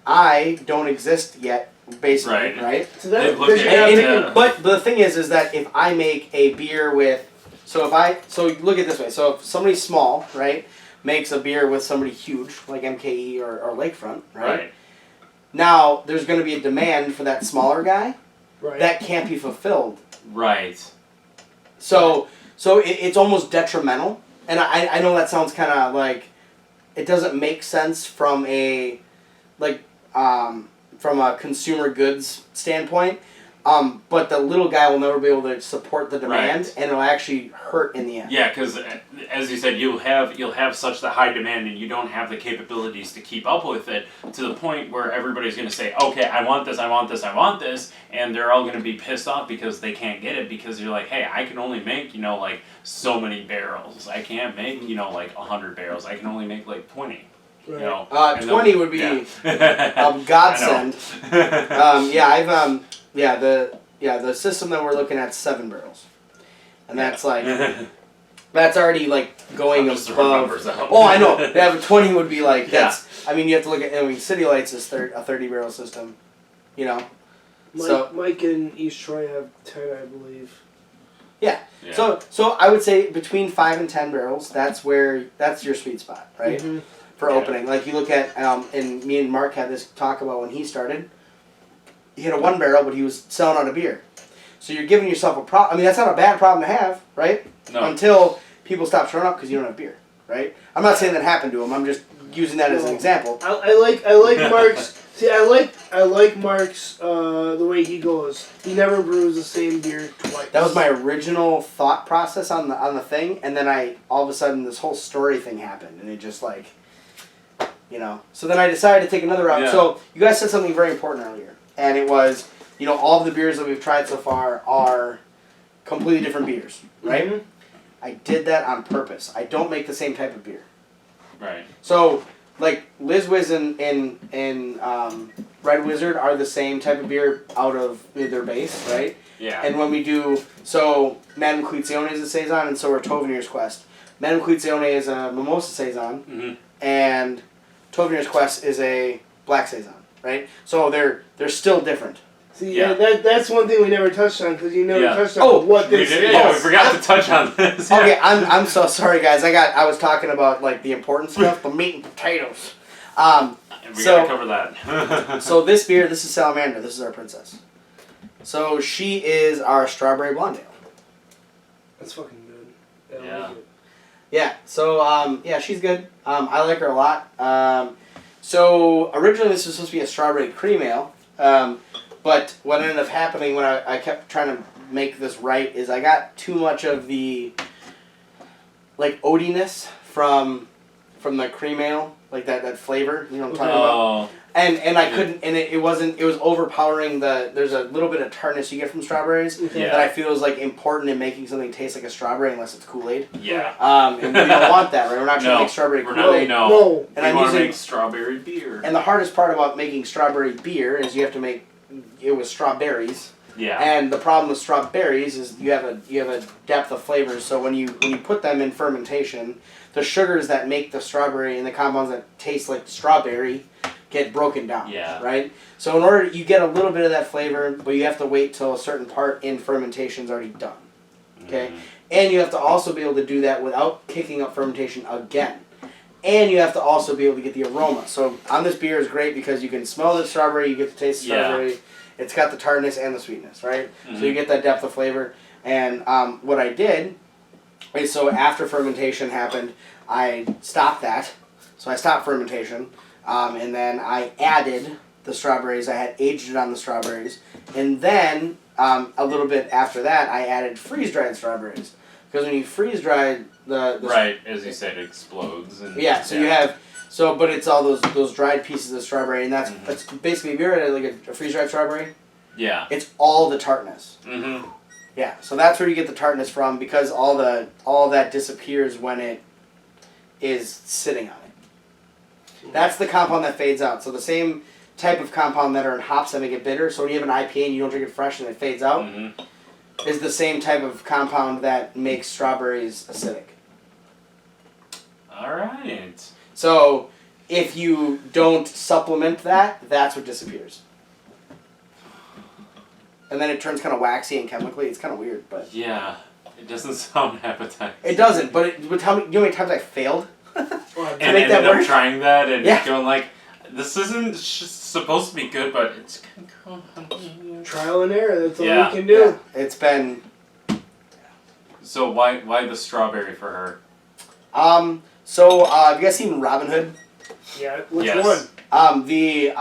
I don't exist yet, basically, right? So that, but the thing is that if I make a beer with, so look at it this way. So if somebody small, right, makes a beer with somebody huge, like MKE or Lakefront, right? Now there's going to be a demand for that smaller guy. Right. That can't be fulfilled. Right. So it's almost detrimental, and I know that sounds kind of like it doesn't make sense from a consumer goods standpoint, but the little guy will never be able to support the demand, and it'll actually hurt in the end. Yeah, because as you said, you'll have such the high demand, and you don't have the capabilities to keep up with it to the point where everybody's going to say, okay, I want this, I want this, I want this, and they're all going to be pissed off because they can't get it because you're like, hey, I can only make, like so many barrels. I can't make, like 100 barrels. I can only make like 20. Right. 20 would be a godsend. The system that we're looking at is 7 barrels, and that's like that's already like going above. Oh, I know. Yeah, but 20 would be like that's. I mean, you have to look at. City Lights is a 30 barrel system, Mike and East Troy have 10, I believe. Yeah. So I would say between 5 and 10 barrels. That's your sweet spot, right? Mm-hmm. For opening, like you look at, and me and Mark had this talk about when he started. He had a 1 barrel, but he was selling out a beer. So you're giving yourself a problem. I mean, that's not a bad problem to have, right? No. Until people stop showing up because you don't have beer, right? I'm not saying that happened to him. I'm just using that as an example. I like Mark's. See, I like Mark's the way he goes. He never brews the same beer twice. That was my original thought process on the thing, and then all of a sudden this whole story thing happened, and it just like. So then I decided to take another route. Yeah. So you guys said something very important earlier, and it was, all of the beers that we've tried so far are completely different beers, right? Mm-hmm. I did that on purpose. I don't make the same type of beer. Right. So, like, Liz Wiz and Red Wizard are the same type of beer out of their base, right? Yeah. And when we do, Madame Quizione is a Saison, and so are Tauvenier's Quest. Madame Quizione is a Mimosa Saison, and Tauvenier's Quest is a Black Saison, right? So they're still different. See, that's one thing we never touched on because you never touched on what this is. Yeah, we forgot to touch on this. Okay, I'm so sorry, guys. I was talking about like the important stuff, the meat and potatoes. We gotta cover that. So this beer, this is Salamander. This is our princess. So she is our strawberry blonde ale. That's fucking good. Yeah. Like it. Yeah, so, she's good. I like her a lot. So, originally this was supposed to be a strawberry cream ale, but what ended up happening when I kept trying to make this right is I got too much of the, like, oatiness from the cream ale, like that flavor, you know what I'm talking about? And I couldn't, and it was overpowering there's a little bit of tartness you get from strawberries that I feel is like important in making something taste like a strawberry unless it's Kool-Aid. Yeah. And we don't want that, right? We're not trying to make strawberry Kool-Aid. No. And we want to make strawberry beer. And the hardest part about making strawberry beer is you have to make it with strawberries. Yeah. And the problem with strawberries is you have a depth of flavors. So when you put them in fermentation, the sugars that make the strawberry and the compounds that taste like strawberry get broken down, right? So in order, you get a little bit of that flavor, but you have to wait till a certain part in fermentation is already done, okay? And you have to also be able to do that without kicking up fermentation again. And you have to also be able to get the aroma. So on this beer is great because you can smell the strawberry, you get to taste the strawberry. It's got the tartness and the sweetness, right? So you get that depth of flavor. And what I did is, so after fermentation happened, I stopped that. So I stopped fermentation. And then I added the strawberries. I had aged it on the strawberries. And then, a little bit after that, I added freeze-dried strawberries. Because when you freeze-dry right, as you said, it explodes. And, so you have... So, but it's all those dried pieces of strawberry. And that's basically, if you're at like a freeze-dried strawberry, it's all the tartness. Mm-hmm. Yeah, so that's where you get the tartness from because all that disappears when it is sitting on it. That's the compound that fades out. So the same type of compound that are in hops that make it bitter. So when you have an IPA and you don't drink it fresh and it fades out, is the same type of compound that makes strawberries acidic. All right. So if you don't supplement that, that's what disappears. And then it turns kind of waxy and chemically. It's kind of weird, but Yeah, it doesn't sound appetizing. it doesn't. But you know how many times I failed And make ended that up work? trying that and Yeah. going like, this isn't supposed to be good, but it's Trial and error. That's all Yeah. you can do. It's been So why the strawberry for her? So have you guys seen Robin Hood? Yeah. Which Yes. one? The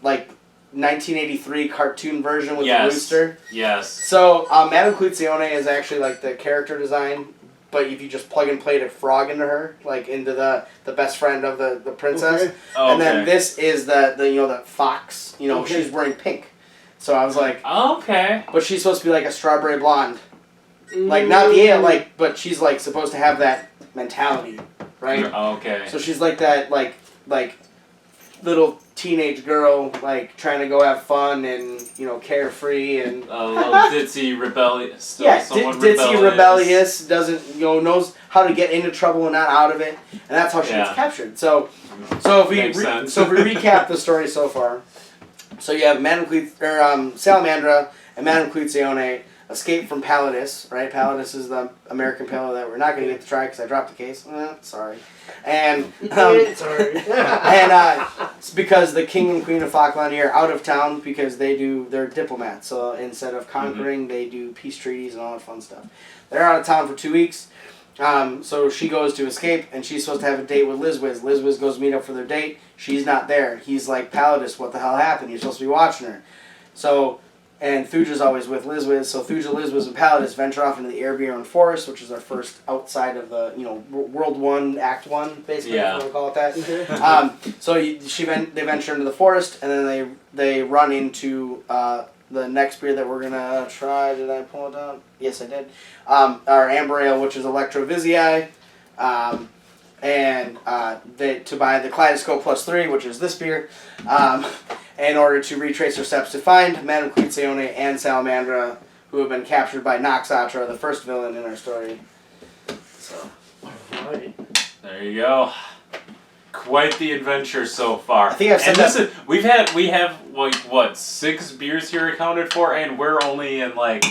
like 1983 cartoon version with Yes. the rooster. Yes. So Madame Cluzione is actually like the character design, but if you just plug and play a frog into her, like into the best friend of the princess, Okay. Oh, and then this is the the fox. You know, Okay. she's wearing pink. So I was like, Okay. but she's supposed to be like a strawberry blonde, like not the but she's like supposed to have that mentality, right? Okay. So she's like that, like little teenage girl, like trying to go have fun and carefree and A little ditzy rebellious. Still yeah, somewhat ditzy, rebellious, doesn't knows how to get into trouble and not out of it, and that's how she gets Yeah. captured. So if we Makes sense. so if we recap the story so far, so you have Salamandra and Madame Cluzione escape from Palladis, right? Palladis is the American pillow that we're not going to get to try because I dropped the case. Sorry. And Sorry. it's because the king and queen of Faklandia are out of town because they're diplomats. So instead of conquering, they do peace treaties and all that fun stuff. They're out of town for 2 weeks. So she goes to escape, and she's supposed to have a date with Liz Wiz. Liz Wiz goes to meet up for their date. She's not there. He's like, Palladis, what the hell happened? You're supposed to be watching her. So, and Thuja's always with Liz Wiz. So Thuja, Liz Wiz, and Palladis venture off into the Airbearon Forest, which is our first outside of the, World 1, Act 1, basically, if you want to call it that. So they venture into the forest, and then they run into the next beer that we're going to try. Did I pull it out? Yes, I did. Our Amber Ale, which is Electrovizii. And to buy the Kaleidoscope Plus 3, which is this beer, in order to retrace their steps to find Madame Cluzione and Salamandra, who have been captured by Noxatra, the first villain in our story. So, Right. There you go. Quite the adventure so far. I think I've said and listen, we have like what 6 beers here accounted for, and we're only like,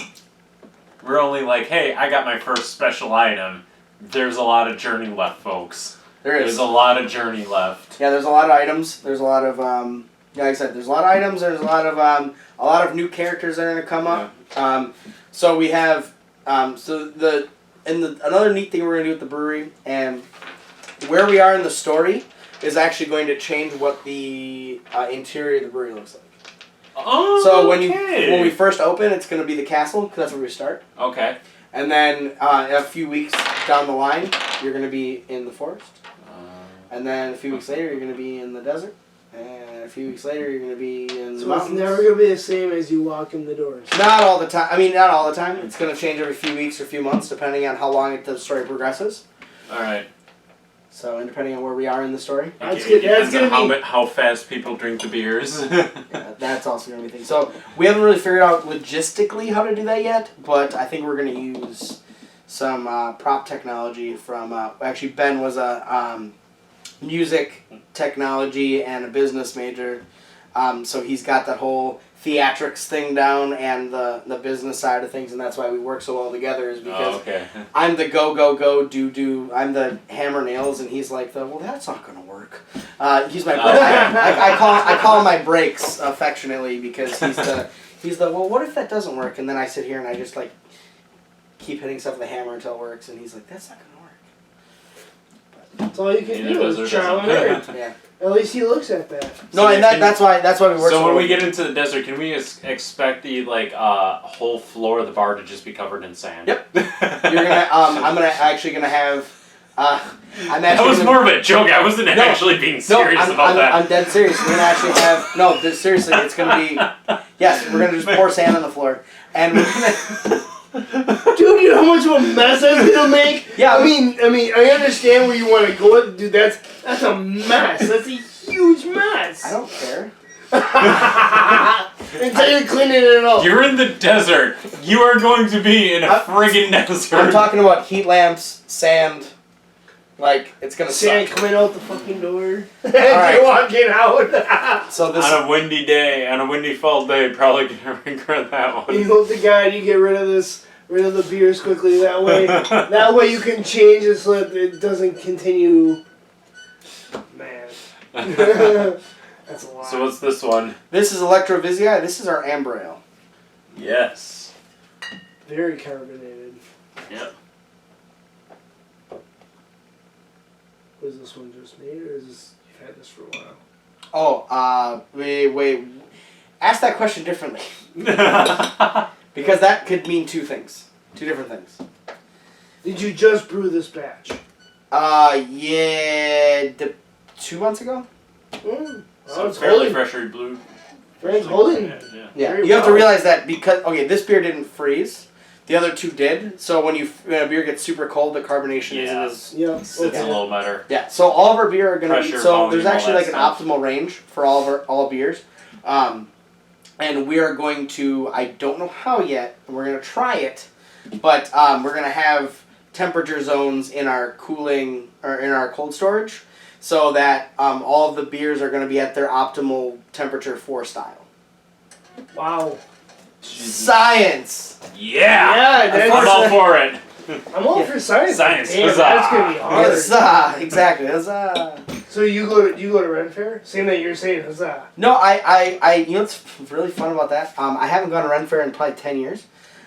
hey, I got my first special item. There's a lot of journey left, folks. There's a lot of journey left. Yeah, there's a lot of items. There's a lot of like I said, there's a lot of items. There's a lot of new characters that are going to come up. Yeah. So we have another neat thing we're going to do with the brewery, and where we are in the story is actually going to change what the interior of the brewery looks like. Oh. So when we first open, it's going to be the castle because that's where we start. Okay. And then a few weeks down the line, you're going to be in the forest. And then a few weeks later, you're going to be in the desert. And a few weeks later, you're going to be in the So mountains. it's never going to be the same as you walk in the doors. Not all the time. I mean, not all the time. It's going to change every few weeks or few months, depending on how long the story progresses. All right. So, and depending on where we are in the story. That's It good. depends That's on gonna how fast people drink the beers. Yeah, that's also going to be a thing. So, we haven't really figured out logistically how to do that yet, but I think we're going to use some prop technology from... actually, Ben was a music technology and a business major, so he's got that whole theatrics thing down and the business side of things, and that's why we work so well together, is because I'm the go, do, I'm the hammer nails, and he's like well, that's not going to work. He's my I call him my brakes affectionately, because he's the well, what if that doesn't work? And then I sit here and I just like keep hitting stuff with a hammer until it works, and he's like, that's not going to work. That's all you can do is trial and error. Yeah. At least he looks at that. No, and that's why we work. So when we get into the desert, can we expect the whole floor of the bar to just be covered in sand? Yep. You're gonna. I'm actually gonna have. That was more of a joke. I wasn't actually being serious about that. I'm dead serious. We're gonna actually have seriously. It's gonna be. Yes, we're gonna just pour sand on the floor, and we're gonna. Dude, you know how much of a mess that's gonna make? Yeah. I mean, I understand where you want to go. Dude, that's a mess. That's a huge mess. I don't care. Until you're cleaning it up. You're in the desert. You are going to be in a friggin' desert. I'm talking about heat lamps, sand, Like, it's gonna Sand suck. coming out the fucking door. right. You're walking out. So this On a windy day, on a windy fall day, probably gonna regret that You one. hope to God you get rid of the beers quickly. That way you can change it so that it doesn't continue. Man. That's a lot. So what's this one? this is Electrovisia. This is our amber ale. Yes. Very carbonated. Yep. Was this one just made, or is this you've had this for a while? Oh, wait. Ask that question differently. Because that could mean two things. Two different things. Did you just brew this batch? Yeah, 2 months ago? So it's fairly holding. freshly blue. It's holding. Yeah. Yeah, Very you have to well. realize that because, okay, this beer didn't freeze. The other two did. So when a beer gets super cold, the carbonation isn't Yeah. as... Yep. It's a little better. Yeah, so all of our beer are going to be... Pressure, So volume, there's all actually that like stuff. an optimal range for all beers. And we are going to... I don't know how yet. We're going to try it. But we're going to have temperature zones in our cooling... or in our cold storage. So that all of the beers are going to be at their optimal temperature for style. Wow. Science! Yeah! Yeah, I'm all for it. I'm all for science. Science, Damn, huzzah. that's gonna be hard. Huzzah! Exactly, huzzah! So you go to Ren Fair? Same that you're saying, huzzah. No, I you know what's really fun about that? I haven't gone to Ren Fair in probably 10 years.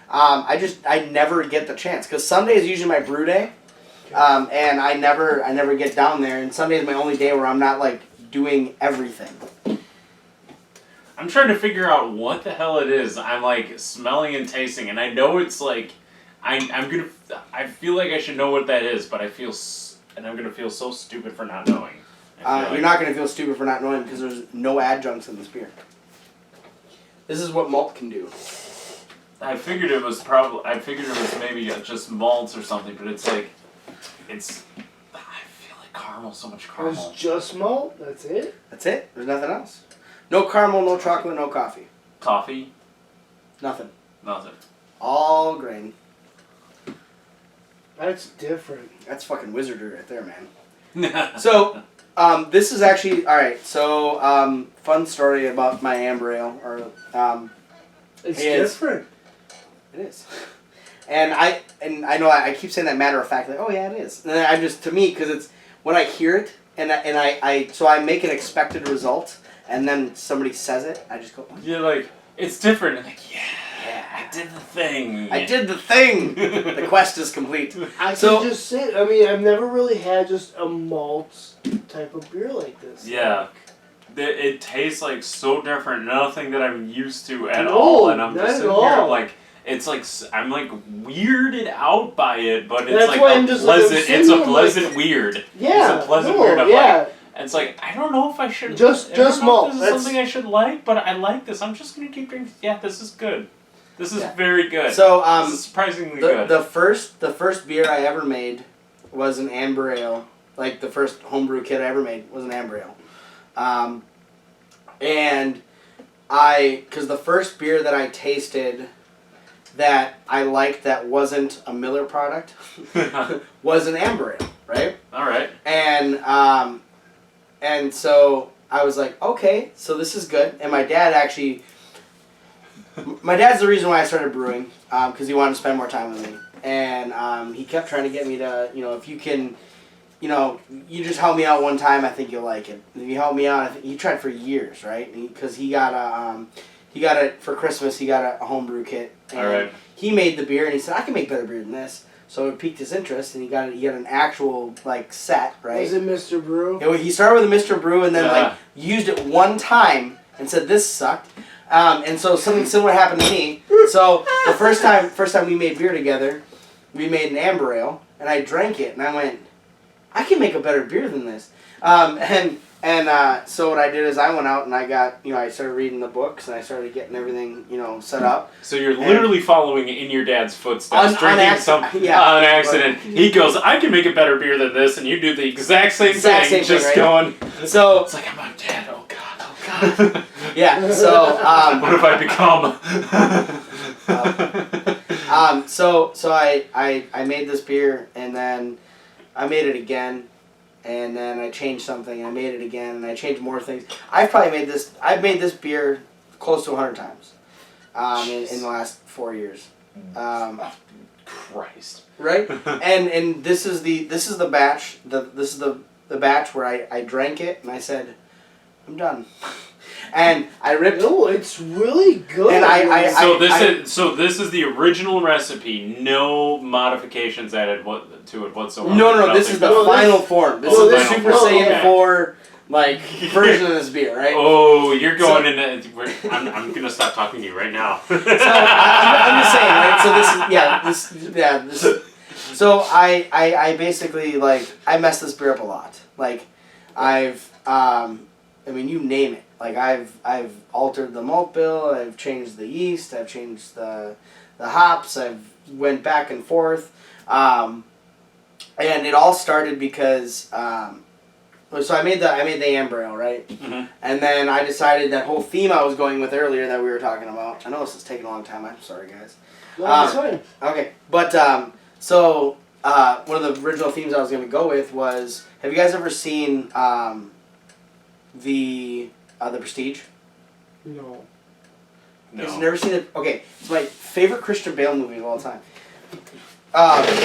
I never get the chance because Sunday is usually my brew day, and I never get down there. And Sunday is my only day where I'm not like doing everything. I'm trying to figure out what the hell it is. I'm like smelling and tasting, and I know it's like I feel like I should know what that is, but and I'm gonna feel so stupid for not knowing. You're not gonna feel stupid for not knowing because there's no adjuncts in this beer. This is what malt can do. I figured it was maybe just malts or something, but it's like I feel like caramel, so much caramel. It's just malt? That's it? That's it. There's nothing else. No caramel, no chocolate, no coffee. Coffee? Nothing. Nothing. All grain. That's different. That's fucking wizardry right there, man. So, this is actually alright. So, fun story about my amber ale, or It's It is. different. it is. And I know I keep saying that matter of fact, like, oh yeah, it is. And I just, to me, because it's when I hear it, so I make an expected result, and then somebody says it, I just go, what? Yeah, like it's different. Like I did the thing. I did the thing. The quest is complete. I So- can just say, I mean, I've never really had just a malt type of beer like this. Yeah. It tastes like so different. Nothing that I'm used to at No, all, and I'm not just at sitting here all. like. It's like I'm like weirded out by it, but it's That's like why a I'm just like, I'm pleasant. sitting It's a here pleasant like- weird. Yeah. It's a pleasant no, weird. I'm yeah. like, and it's like I don't know if I should. Just I don't know malt. if this is That's- something I should like, but I like this. I'm just gonna keep drinking. Yeah, this is good. This is Yeah. very good. So, this is surprisingly good. the first beer I ever made was an amber ale. Like the first homebrew kit I ever made was an amber ale. And because the first beer that I tasted that I liked that wasn't a Miller product was an amber ale, right? All right. And so I was like, okay, so this is good. And my dad's the reason why I started brewing, because he wanted to spend more time with me. And he kept trying to get me to, if you can, you just help me out one time, I think you'll like it. If you help me out, he tried for years, right? Because he got it for Christmas, he got a homebrew kit. And All right. he made the beer, and he said, I can make better beer than this. So it piqued his interest, and he got an actual, set, right? Was it Mr. Brew? He started with a Mr. Brew and then Yeah. used it one time and said this sucked. And so something similar happened to me. So the first time we made beer together, we made an amber ale, and I drank it, and I went, I can make a better beer than this. So what I did is I went out and I got, I started reading the books and I started getting everything, set up. So you're literally following in your dad's footsteps, On drinking accident, yeah. on accident. He goes, I can make a better beer than this, and you do the exact same Exact thing, same just thing, going. So It's like I'm a dad. Oh God. yeah, so What have I become? so I made this beer, and then I made it again, and then I changed something, and I made it again, and I changed more things. I've made this beer close to 100 times in the last 4 years. Christ. Right? and this is the batch. This is the batch where I drank it and I said, I'm done. And I ripped. No, it's really good. And this is the original recipe. No modifications added to it whatsoever. No. This is the final form. This is the Super Saiyan 4 version of this beer, right? Oh, you're going into. I'm gonna stop talking to you right now. So I'm just saying, right? So So I basically I messed this beer up a lot. You name it. I've altered the malt bill. I've changed the yeast. I've changed the hops. I've went back and forth, and it all started because. So I made the amber ale, right? Mm-hmm. And then I decided that whole theme I was going with earlier that we were talking about. I know this is taking a long time. I'm sorry, guys. No, it's fine. Okay, but one of the original themes I was going to go with was: have you guys ever seen the Prestige? No. You guys never seen it? Okay, it's my favorite Christian Bale movie of all time.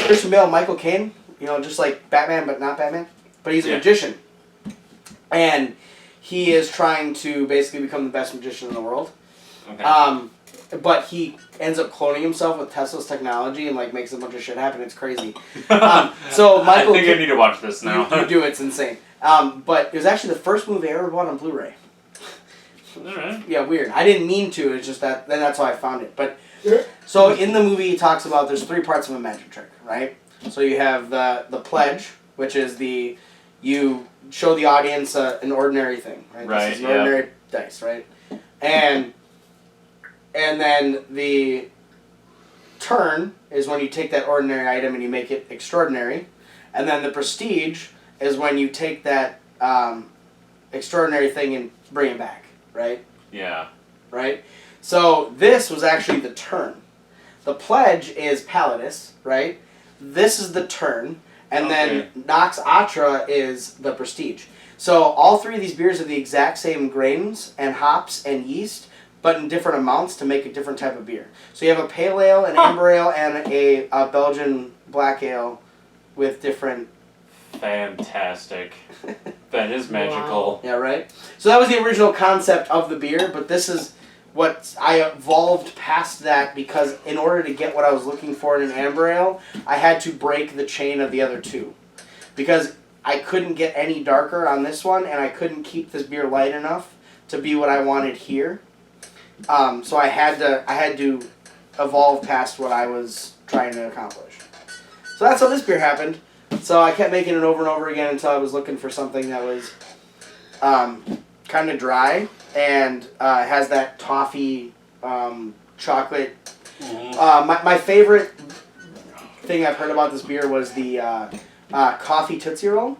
Christian Bale, Michael Caine, just like Batman, but not Batman. But he's a magician. And he is trying to basically become the best magician in the world. Okay. But he ends up cloning himself with Tesla's technology and makes a bunch of shit happen. It's crazy. So Michael, I think I need to watch this now. You do. It's insane. But it was actually the first movie I ever bought on Blu-ray. Alright. Yeah, weird. I didn't mean to. It's just that. Then that's how I found it. But so in the movie, he talks about there's 3 parts of a magic trick, right? So you have the pledge, which is you show the audience an ordinary thing, right? Right. This is an ordinary dice, right? And then the turn is when you take that ordinary item and you make it extraordinary. And then the prestige is when you take that extraordinary thing and bring it back, right? Yeah. Right? So this was actually the turn. The pledge is Pallidus, right? This is the turn. And then Nox Atra is the prestige. So all 3 of these beers have the exact same grains and hops and yeast, but in different amounts to make a different type of beer. So you have a pale ale, an amber ale, and a Belgian black ale with different... Fantastic. That is magical. Wow. Yeah, right? So that was the original concept of the beer, but this is what I evolved past that because in order to get what I was looking for in an amber ale, I had to break the chain of the other 2. Because I couldn't get any darker on this one, and I couldn't keep this beer light enough to be what I wanted here. So I had to evolve past what I was trying to accomplish. So that's how this beer happened. So I kept making it over and over again until I was looking for something that was kind of dry and has that toffee chocolate. Mm-hmm. My favorite thing I've heard about this beer was the coffee Tootsie Roll.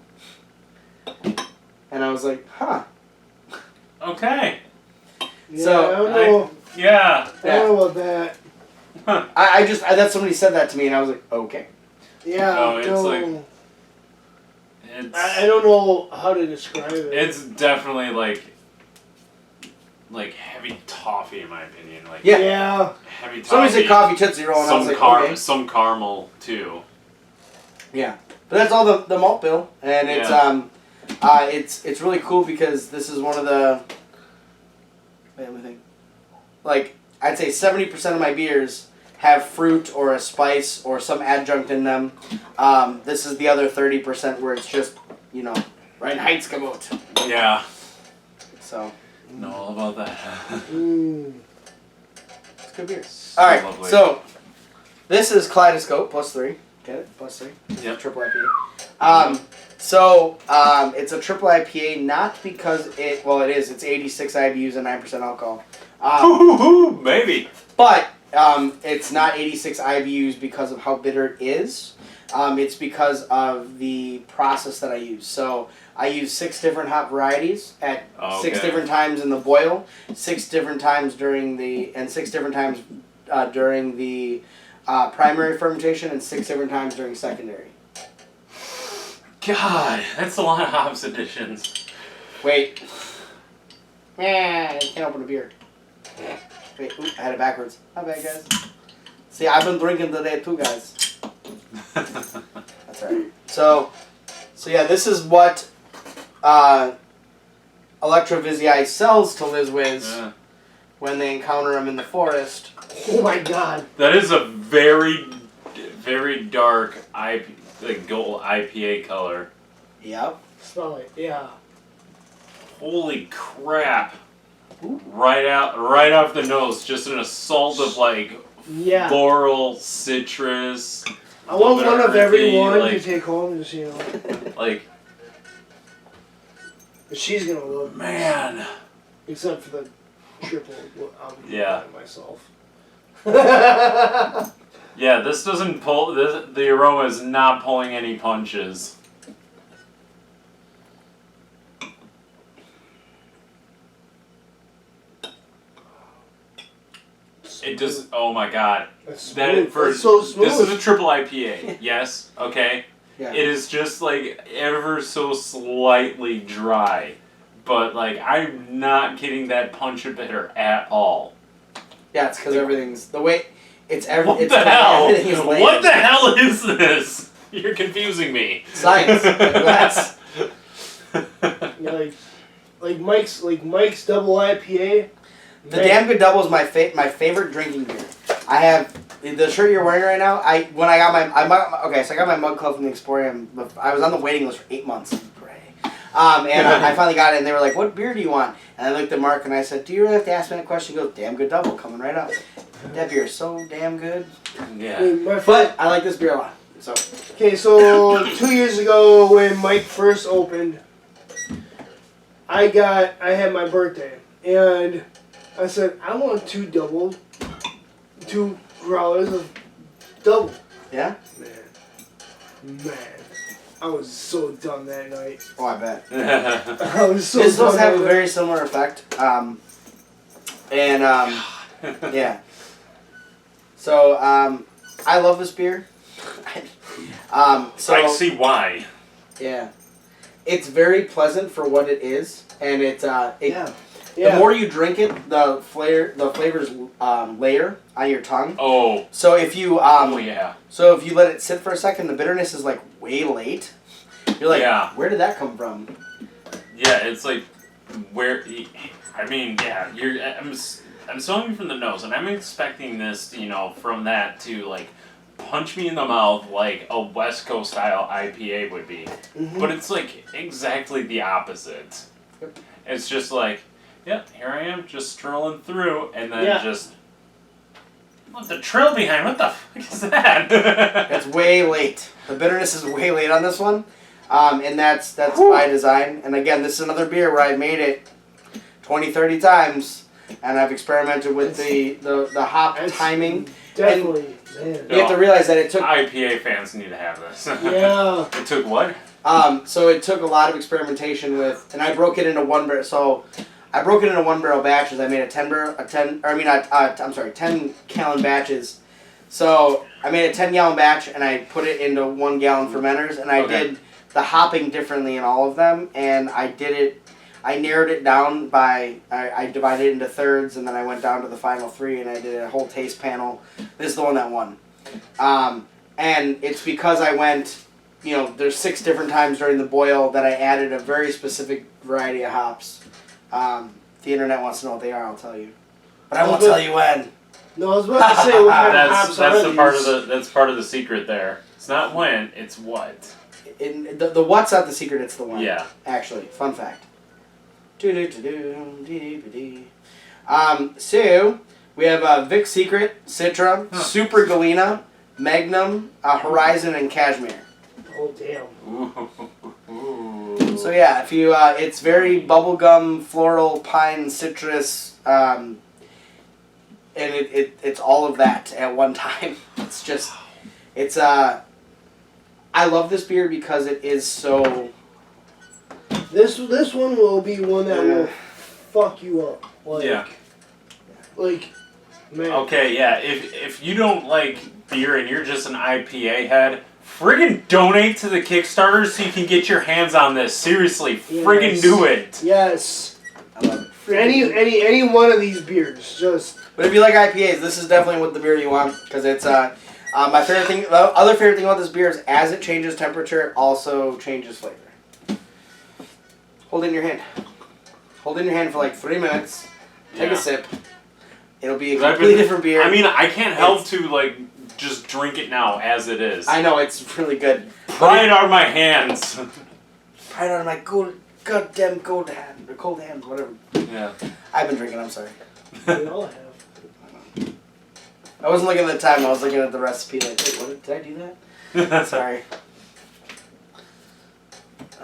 And I was like, huh. Okay. Yeah, So, I don't know. Yeah. I don't know about that. Huh. I that somebody said that to me and I was like, okay. Yeah, Oh, it's don't. It's, I don't know how to describe it. It's definitely like heavy toffee in my opinion. Like Yeah. heavy toffee. Somebody said coffee Tootsie Roll and I was like, okay. Some caramel too. Yeah. But that's all the malt bill. And it's really cool because this is one of the... Wait, let me think. I'd say 70% of my beers have fruit or a spice or some adjunct in them. This is the other 30% where it's just, right Heights come out. Yeah. So. Know all about that. It's good beer. So Alright, lovely. so this is Kaleidoscope, +3. Get it? +3. Yep. Triple IPA. It's a triple IPA not because it's 86 IBUs and 9% alcohol. Maybe. But it's not 86 IBUs because of how bitter it is. It's because of the process that I use. So I use 6 different hop varieties at 6 different times in the boil, 6 different times during the primary fermentation, and 6 different times during secondary. God, that's a lot of hops additions. Wait. I can't open a beer. Wait, I had it backwards. My bad, guys. See, I've been drinking today too, guys. That's alright. So yeah, this is what Electrovizii sells to Liz Wiz when they encounter him in the forest. Oh my god. That is a very, very dark gold IPA color. Yep. Smell it, yeah. Holy crap! Right off the nose, just an assault of like floral, citrus. I want one of every one like, to take home, just you know. Like, But she's gonna love it. man. Except for the triple, I'll be buying myself. Yeah, this doesn't pull. The aroma is not pulling any punches. It does. Oh my god. That's smooth. That's so smooth. This is a triple IPA. Yes. Okay. Yeah. It is just like ever so slightly dry, but like I'm not getting that punch of bitter at all. Yeah, it's because everything's the way it's What it's the hell? everything is landed. What the hell is this? You're confusing me. Science. That's Yeah, like Mike's double IPA. the Damn Good Double is my favorite drinking beer. I have the shirt you're wearing right now. I got my mug club from the Exporium. I was on the waiting list for 8 months. And I finally got it, and they were like, "What beer do you want?" And I looked at Mark and I said, "Do you really have to ask me that question?" He goes, "Damn Good Double, coming right up." That beer is so damn good. Yeah. But I like this beer a lot. So okay, so 2 years ago when Mike first opened, I had my birthday, and I said I want two growlers of double. yeah. Man, I was so dumb that night. Oh, I bet. I was so It's supposed dumb to have a that very similar effect. Yeah. So, I love this beer. So I see why. Yeah. It's very pleasant for what it is, and it's Yeah. the more you drink it, the flavors layer on your tongue. Oh. So if you yeah. So if you let it sit for a second, the bitterness is like way late. You're like, where did that come from? Yeah, it's like where. I mean, yeah. I'm smelling from the nose, and I'm expecting this, from that to like punch me in the mouth like a West Coast style IPA would be. Mm-hmm. But it's like exactly the opposite. It's just like, here I am, just strolling through, and then just. What the trail behind? What the fuck is that? It's way late. The bitterness is way late on this one, and that's by design. And again, this is another beer where I've made it 20, 30 times, and I've experimented with the hop timing. Definitely, man. You have to realize that it took IPA fans need to have this. Yeah. It took what? So it took a lot of experimentation with, and I broke it into one barrel. So I broke it into 1 barrel batches. I made 10 gallon batches. So I made a 10 gallon batch, and I put it into 1 gallon fermenters, and I did the hopping differently in all of them, and I narrowed it down by, I divided it into thirds, and then I went down to the final 3, and I did a whole taste panel. This is the one that won. And it's because I went, there's 6 different times during the boil that I added a very specific variety of hops. The internet wants to know what they are, I'll tell you. But I won't tell you when. No, I was about to say what kind of hops that's are the part these? that's part of the secret there. It's not when, it's what. The what's not the secret, it's the when. Yeah. Actually, fun fact. So we have Vic Secret, Citra, Super Galena, Magnum, Horizon, and Cashmere. Oh damn. Ooh. So yeah, if you it's very bubblegum, floral, pine, citrus, and it's all of that at one time. It's I love this beer because it is so. This one will be one that will fuck you up. Like, man. Okay, yeah. If you don't like beer and you're just an IPA head, Friggin' donate to the Kickstarter so you can get your hands on this. Seriously, friggin' Yes. do it. Yes. I love it. For any one of these beers, just But if you like IPAs, this is definitely what the beer you want because it's my favorite thing. The other favorite thing about this beer is as it changes temperature, it also changes flavor. Hold it in your hand. Hold it in your hand for like 3 minutes. Take a sip. It'll be a completely different beer. I mean, I can't help to like just drink it now as it is. I know it's really good. Pry it out of my hands. Pry it out of my goddamn cold hands, whatever. Yeah. I've been drinking. I'm sorry. we all have. I wasn't looking at the time. I was looking at the recipe. Like, wait, what did I do that? Sorry.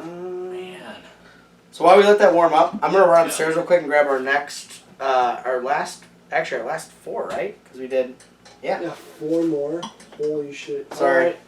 Man. So while we let that warm up, I'm gonna run upstairs real quick and grab our next, our last 4, right? Because we did, Yeah, 4 more. Holy shit! Sorry. Alright.